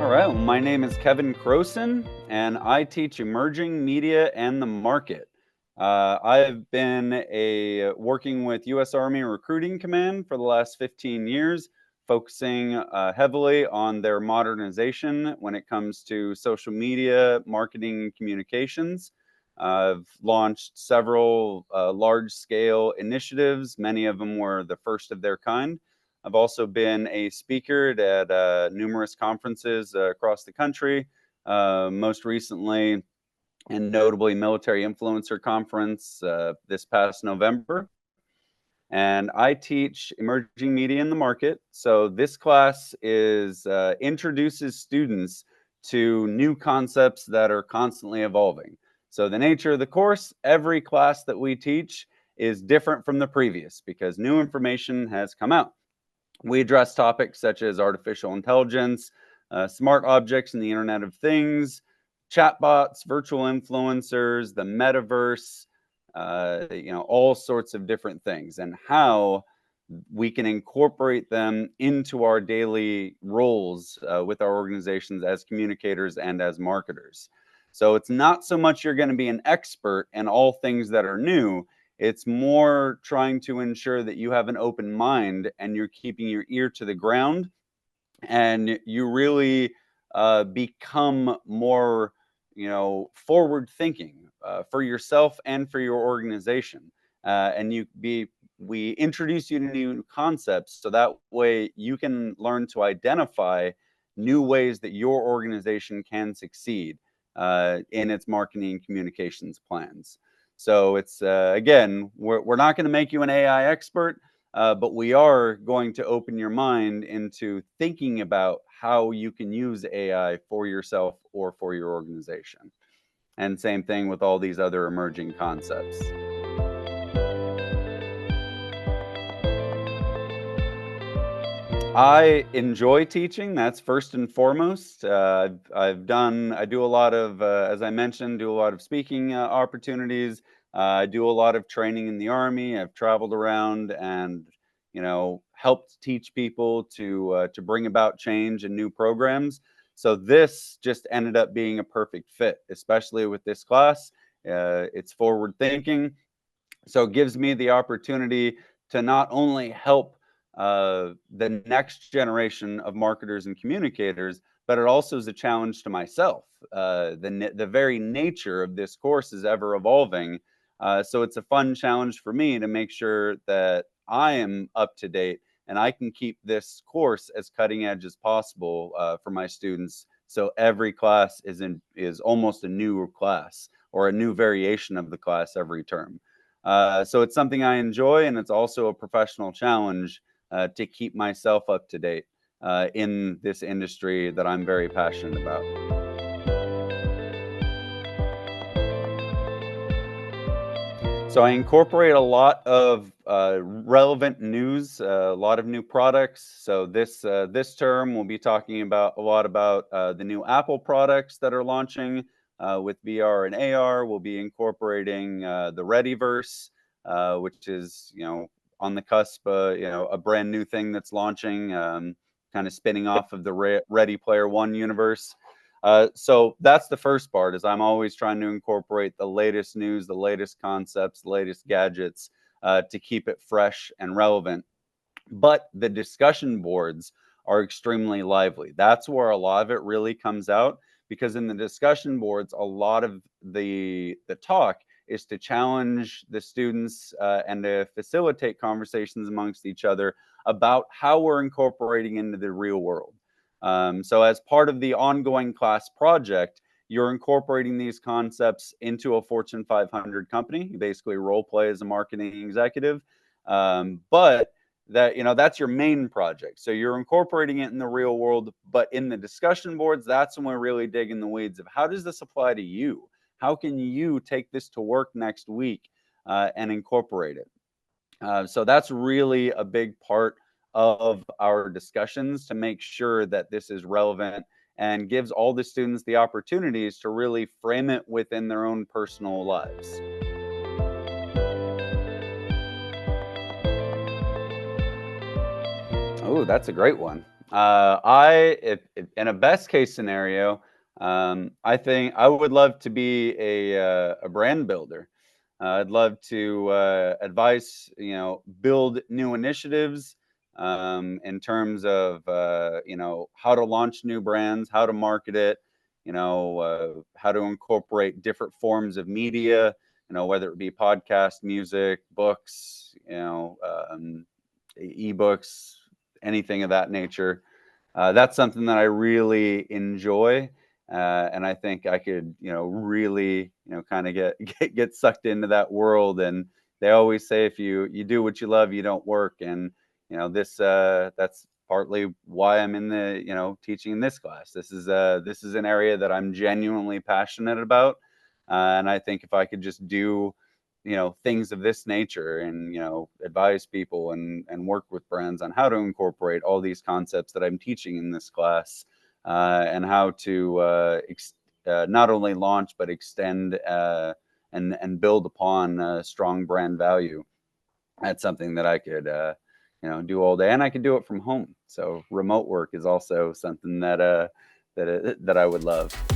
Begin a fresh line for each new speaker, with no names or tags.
All right, well, my name is Kevin Crowsyn, and I teach emerging media and the market. I've been working with U.S. Army Recruiting Command for the last 15 years, focusing heavily on their modernization when it comes to social media, marketing, and communications. I've launched several large-scale initiatives. Many of them were the first of their kind. I've also been a speaker at numerous conferences across the country, most recently and notably Military Influencer Conference this past November. And I teach emerging media in the market. So this class introduces students to new concepts that are constantly evolving. So the nature of the course, every class that we teach is different from the previous because new information has come out. We address topics such as artificial intelligence, smart objects in the Internet of Things, chatbots, virtual influencers, the metaverse, all sorts of different things, and how we can incorporate them into our daily roles with our organizations as communicators and as marketers. So it's not so much you're going to be an expert in all things that are new. It's more trying to ensure that you have an open mind and you're keeping your ear to the ground and you really become more, forward thinking for yourself and for your organization. We introduce you to new concepts so that way you can learn to identify new ways that your organization can succeed in its marketing and communications plans. So it's, again, we're not going to make you an AI expert, but we are going to open your mind into thinking about how you can use AI for yourself or for your organization. And same thing with all these other emerging concepts. I enjoy teaching. That's first and foremost. I do a lot of, as I mentioned, do a lot of speaking opportunities. I do a lot of training in the Army. I've traveled around and, helped teach people to bring about change and new programs. So this just ended up being a perfect fit, especially with this class. It's forward thinking. So it gives me the opportunity to not only help the next generation of marketers and communicators, but it also is a challenge to myself. The very nature of this course is ever evolving. So it's a fun challenge for me to make sure that I am up to date and I can keep this course as cutting edge as possible for my students. So every class is almost a new class or a new variation of the class every term. So it's something I enjoy, and it's also a professional challenge to keep myself up to date in this industry that I'm very passionate about. So I incorporate a lot of relevant news, a lot of new products. So this term we'll be talking about a lot about the new Apple products that are launching with VR and AR. We'll be incorporating the Readyverse, which is on the cusp, a brand new thing that's launching, kind of spinning off of the Ready Player One universe. So that's the first part, is I'm always trying to incorporate the latest news, the latest concepts, the latest gadgets to keep it fresh and relevant. But the discussion boards are extremely lively. That's where a lot of it really comes out, because in the discussion boards, a lot of the talk is to challenge the students and to facilitate conversations amongst each other about how we're incorporating into the real world. So as part of the ongoing class project, you're incorporating these concepts into a Fortune 500 company. You basically role play as a marketing executive. But that's your main project. So you're incorporating it in the real world, but in the discussion boards, that's when we really dig in the weeds of how does this apply to you? How can you take this to work next week and incorporate it? So that's really a big part of our discussions, to make sure that this is relevant and gives all the students the opportunities to really frame it within their own personal lives. Oh, that's a great one. If in a best case scenario, I think I would love to be a brand builder. I'd love to advise, build new initiatives in terms of, how to launch new brands, how to market it, how to incorporate different forms of media, whether it be podcast, music, books, ebooks, anything of that nature. That's something that I really enjoy. And I think I could, really, kind of get sucked into that world. And they always say, if you do what you love, you don't work. And, that's partly why I'm in the, teaching in this class. This is an area that I'm genuinely passionate about. And I think if I could just do, things of this nature and, advise people and work with brands on how to incorporate all these concepts that I'm teaching in this class, and how to not only launch but extend and build upon strong brand value. That's something that I could do all day, and I could do it from home. So remote work is also something that I would love.